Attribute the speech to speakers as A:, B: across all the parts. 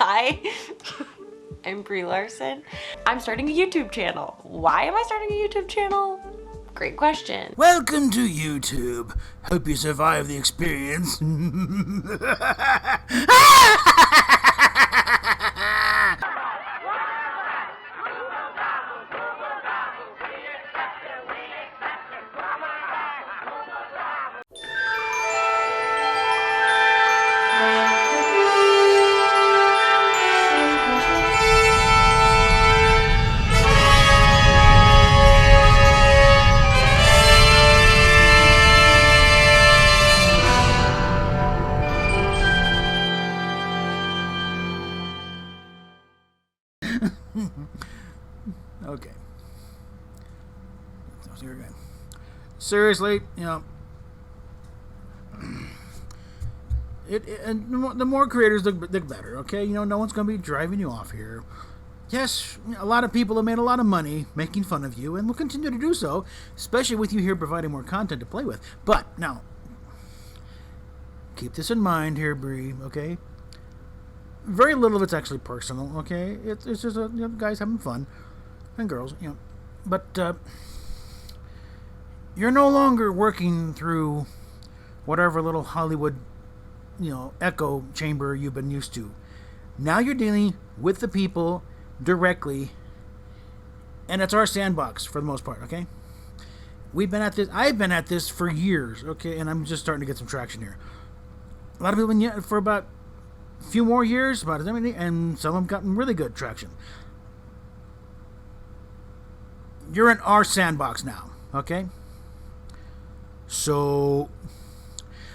A: Hi, I'm Brie Larson. I'm starting a YouTube channel. Why am I starting a YouTube channel? Great question.
B: Welcome to YouTube. Hope you survive the experience. Okay. So here again. Seriously, and the more creators, the better. Okay, no one's going to be driving you off here. Yes, a lot of people have made a lot of money making fun of you, and will continue to do so, especially with you here providing more content to play with. But now, keep this in mind here, Brie. Okay. Very little of it's actually personal. Okay, it's just guys having fun, and girls, But you're no longer working through whatever little Hollywood, echo chamber you've been used to. Now you're dealing with the people directly, and it's our sandbox for the most part, okay? We've been at this. I've been at this for years, okay, and I'm just starting to get some traction here. A lot of people been for about a few more years, about as many, and some of them gotten really good traction. You're in our sandbox now, okay? So,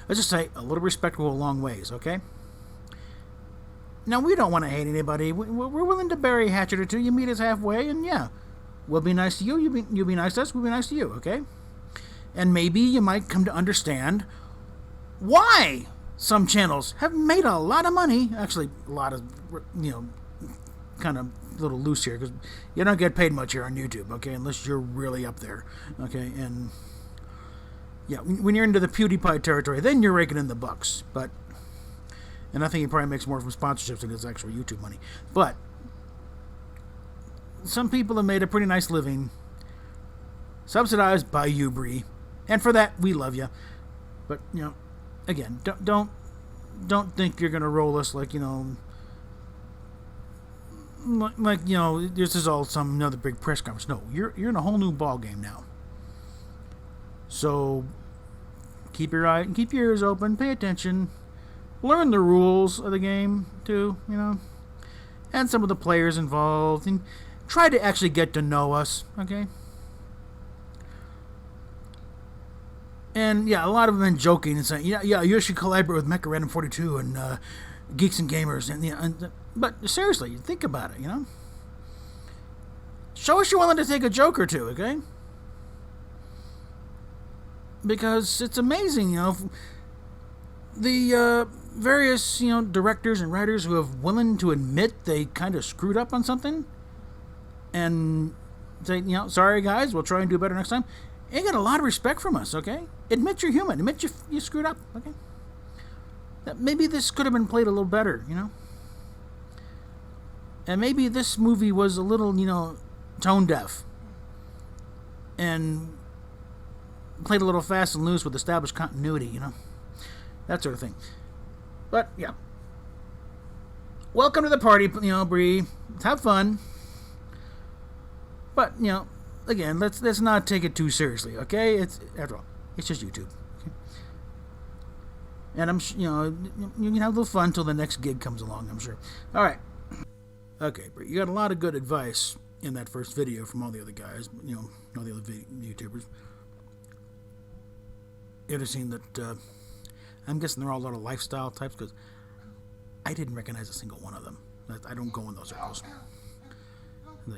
B: let's just say a little respect will go a long ways, okay? Now, we don't want to hate anybody. We're willing to bury a hatchet or two. You meet us halfway, and yeah, we'll be nice to you. You'll be nice to us. We'll be nice to you, okay? And maybe you might come to understand why some channels have made a lot of money. Actually, a lot of, kind of a little loose here, because you don't get paid much here on YouTube, okay, unless you're really up there, okay? And yeah, when you're into the PewDiePie territory, then you're raking in the bucks. And I think he probably makes more from sponsorships than his actual YouTube money. But some people have made a pretty nice living, subsidized by you, Brie, and for that we love you. But again, don't think you're gonna roll us like this is all some another big press conference. No, you're in a whole new ball game now. So keep your ears open, pay attention, learn the rules of the game too, and some of the players involved, and try to actually get to know us, okay? And yeah, a lot of them been joking and saying, yeah, you should collaborate with Mecha Random 42 and Geeks and Gamers, but seriously, think about it, Show us you're willing to take a joke or two, okay? Because it's amazing, the various, directors and writers who have willing to admit they kind of screwed up on something and say, sorry guys, we'll try and do better next time. You get a lot of respect from us, okay? Admit you're human. Admit you screwed up, okay? That maybe this could have been played a little better, And maybe this movie was a little, tone deaf. And played a little fast and loose with established continuity, That sort of thing. But, yeah. Welcome to the party, Brie. Let's have fun. But, again, let's not take it too seriously, okay? After all, it's just YouTube. Okay? And I'm, you can have a little fun until the next gig comes along, I'm sure. All right. Okay, Brie, you got a lot of good advice in that first video from all the other guys, all the other YouTubers. You ever seen that? I'm guessing they're all a lot of lifestyle types, because I didn't recognize a single one of them. I don't go in those circles.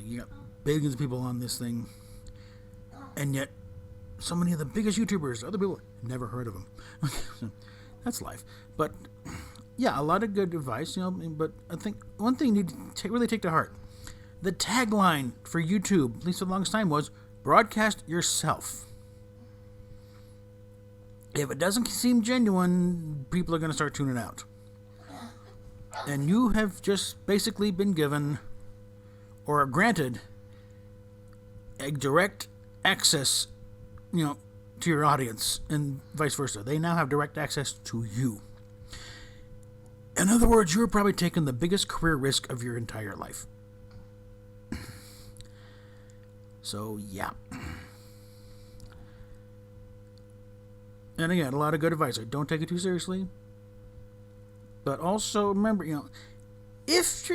B: You got billions of people on this thing, and yet so many of the biggest YouTubers, other people, never heard of them. That's life. But yeah, a lot of good advice, But I think one thing you need to really take to heart: the tagline for YouTube, at least for the longest time, was "Broadcast yourself." If it doesn't seem genuine, people are going to start tuning out. And you have just basically been given or granted a direct access, to your audience and vice versa. They now have direct access to you. In other words, you're probably taking the biggest career risk of your entire life. So, yeah. And again, a lot of good advice. Don't take it too seriously. But also remember, if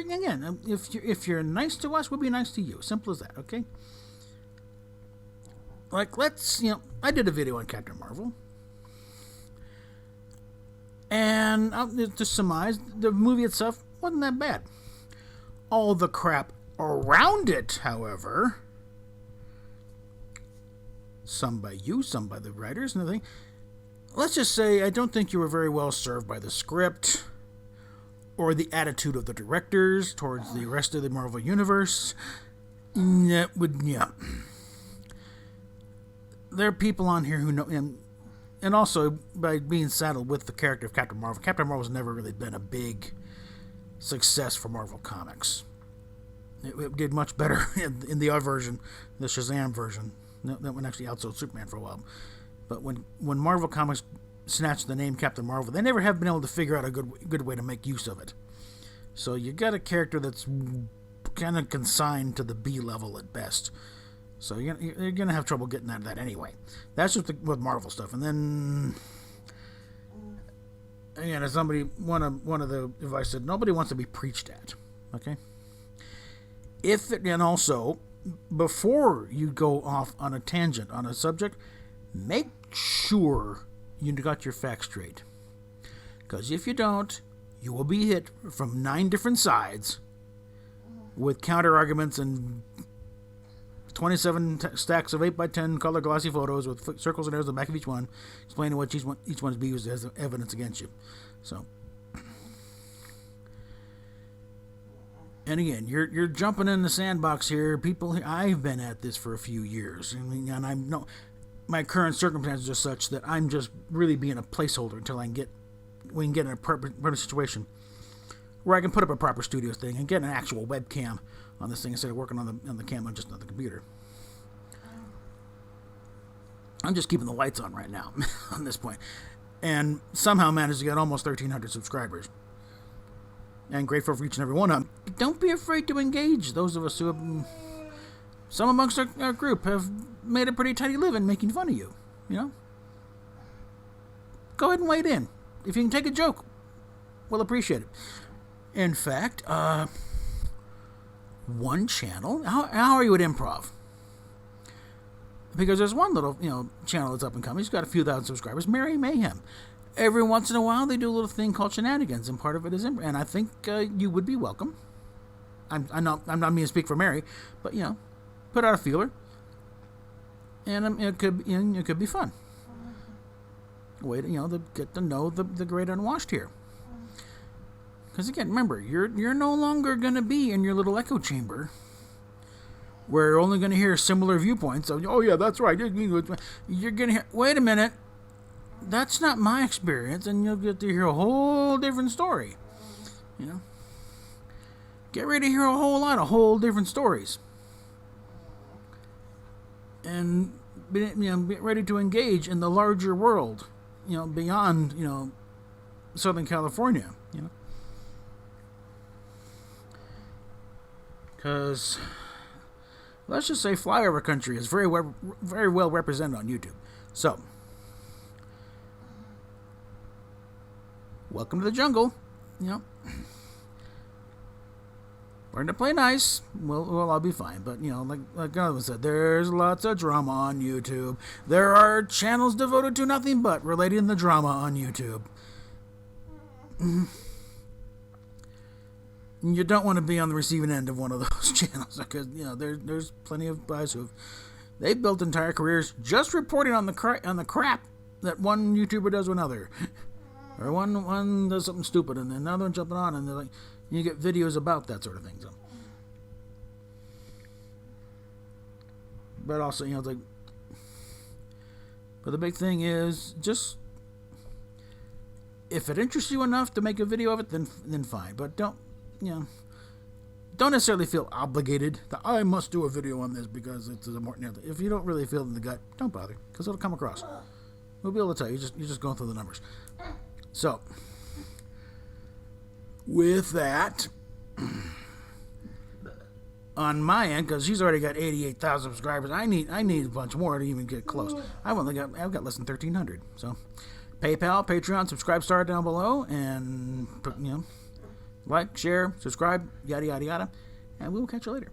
B: you're nice to us, we'll be nice to you. Simple as that, okay? Like, I did a video on Captain Marvel. And to surmise, the movie itself wasn't that bad. All the crap around it, however, some by you, some by the writers, and everything. Let's just say I don't think you were very well served by the script or the attitude of the directors towards the rest of the Marvel Universe. There are people on here who know, and also by being saddled with the character of Captain Marvel's never really been a big success for Marvel Comics. It did much better in the other version, the Shazam version. That one actually outsold Superman for a while. But when Marvel Comics snatched the name Captain Marvel, they never have been able to figure out a good way to make use of it. So you got a character that's kind of consigned to the B level at best. So you're going to have trouble getting out of that anyway. That's just with Marvel stuff. And then, again, as one of the advice said, nobody wants to be preached at. Okay? And also, before you go off on a tangent on a subject, make sure you got your facts straight. Because if you don't, you will be hit from 9 different sides with counter arguments and 27 stacks of 8x10 color glossy photos with circles and arrows on the back of each one, explaining what each one is be used as evidence against you. So, and again, you're jumping in the sandbox here. I've been at this for a few years, and my current circumstances are such that I'm just really being a placeholder until we can get in a proper situation where I can put up a proper studio thing and get an actual webcam on this thing instead of working on the camera just on the computer. I'm just keeping the lights on right now on this point, and somehow managed to get almost 1,300 subscribers. And grateful for each and every one of them. Don't be afraid to engage. Those of us who have, some amongst our group have made a pretty tidy living making fun of you. Go ahead and wade in. If you can take a joke, we'll appreciate it. In fact, one channel. How are you at improv? Because there's one little channel that's up and coming. He's got a few thousand subscribers. Merry Mayhem. Every once in a while, they do a little thing called shenanigans, and part of it is improv. And I think you would be welcome. I'm not meaning to speak for Mary, but put out a feeler, and it could be fun. Way to get to know the great unwashed here. Because again, remember, you're no longer going to be in your little echo chamber where you're only going to hear similar viewpoints. Oh yeah, that's right. You're going to hear. Wait a minute, that's not my experience, and you'll get to hear a whole different story. Get ready to hear a whole lot of whole different stories, and be ready to engage in the larger world. Beyond Southern California. Because let's just say flyover country is very well represented on YouTube. So, welcome to the jungle. Learn to play nice. Well, I'll be fine. But like Jonathan said, there's lots of drama on YouTube. There are channels devoted to nothing but relating the drama on YouTube. You don't want to be on the receiving end of one of those channels because there's plenty of guys they've built entire careers just reporting on the crap that one YouTuber does to another, or one does something stupid and then another one jumping on, and they're like, you get videos about that sort of thing. So, but also but the big thing is just If it interests you enough to make a video of it, then fine. But don't necessarily feel obligated that I must do a video on this because it's important. If you don't really feel in the gut, don't bother, because it'll come across. We'll be able to tell you. You're just going through the numbers. So, with that, on my end, because she's already got 88,000 subscribers, I need a bunch more to even get close. I've got less than 1,300. So, PayPal, Patreon, subscribe star down below, and like, share, subscribe, yada yada yada, and we will catch you later.